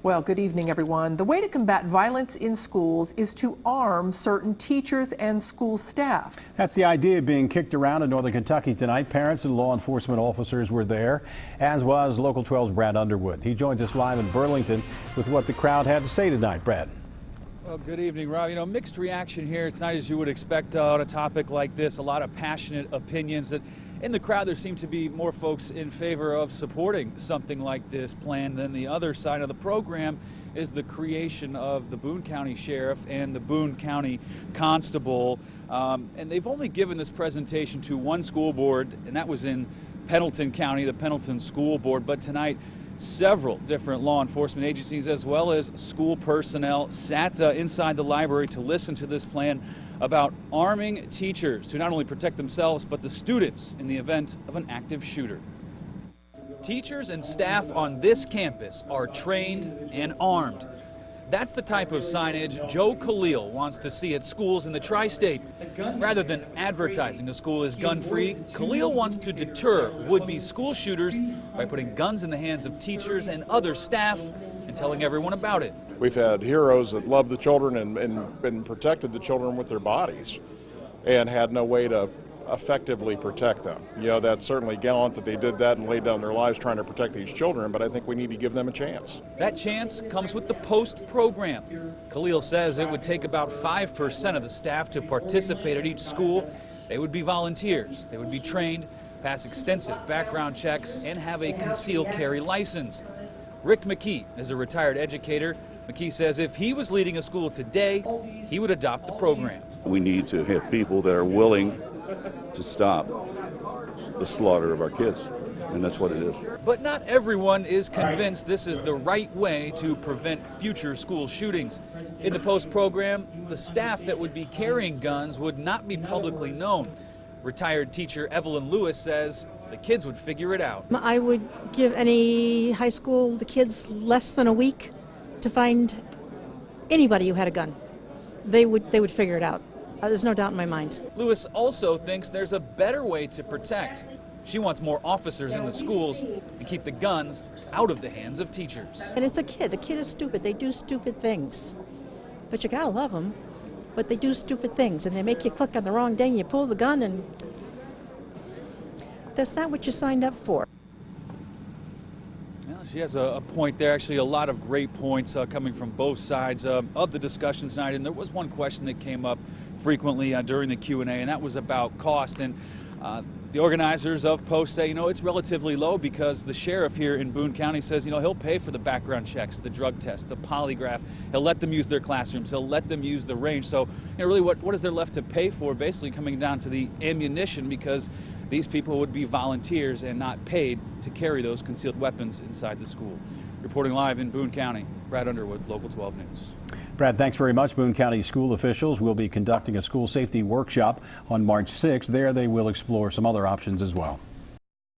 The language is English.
Well, good evening, everyone. The way to combat violence in schools is to arm certain teachers and school staff. That's the idea being kicked around in Northern Kentucky tonight. Parents and law enforcement officers were there, as was Local 12's Brad Underwood. He joins us live in Burlington with what the crowd had to say tonight. Brad. Well, good evening, Rob. You know, mixed reaction here tonight, as you would expect on a topic like this. A lot of passionate opinions. That in the crowd, there seem to be more folks in favor of supporting something like this plan than the other side of the program is the creation of the Boone County Sheriff and the Boone County Constable. And they've only given this presentation to one school board, and that was in Pendleton County, the Pendleton School Board. But tonight, several different law enforcement agencies as well as school personnel sat inside the library to listen to this plan about arming teachers to not only protect themselves but the students in the event of an active shooter. Teachers and staff on this campus are trained and armed. That's the type of signage Joe Khalil wants to see at schools in the tri-state. Rather than advertising the school is gun-free, Khalil wants to deter would-be school shooters by putting guns in the hands of teachers and other staff and telling everyone about it. We've had heroes that loved the children and protected the children with their bodies and had no way to effectively protect them. You know, that's certainly gallant that they did that and laid down their lives trying to protect these children, but I think we need to give them a chance. That chance comes with the POST program. Khalil says it would take about 5% of the staff to participate at each school. They would be volunteers. They would be trained, pass extensive background checks, and have a concealed carry license. Rick MCKEE is a retired educator. MCKEE says if he was leading a school today, he would adopt the program. We need to have people that are willing to stop the slaughter of our kids, and that's what it is. But not everyone is convinced this is the right way to prevent future school shootings. In the POST program, the staff that would be carrying guns would not be publicly known. Retired teacher EVELYN Lewis says the kids would figure it out. I would give any high school, the kids, less than a week to find anybody who had a gun. They would figure it out. There's no doubt in my mind. Lewis also thinks there's a better way to protect. She wants more officers in the schools and keep the guns out of the hands of teachers. And it's a kid. A kid is stupid. They do stupid things. But you gotta love them. But they do stupid things, and they make you click on the wrong day, and you pull the gun, and that's not what you signed up for. Well, she has a point there, actually a lot of great points coming from both sides of the discussion tonight. And there was one question that came up frequently during the Q&A, and that was about cost. And the organizers of POST say, you know, it's relatively low because the sheriff here in Boone County says, you know, he'll pay for the background checks, the drug test, the polygraph. He'll let them use their classrooms. He'll let them use the range. So, you know, really what is there left to pay for? Basically coming down to the ammunition, because these people would be volunteers and not paid to carry those concealed weapons inside the school. Reporting live in Boone County, Brad Underwood, Local 12 News. Brad, thanks very much. Boone County school officials will be conducting a school safety workshop on March 6th. There they will explore some other options as well.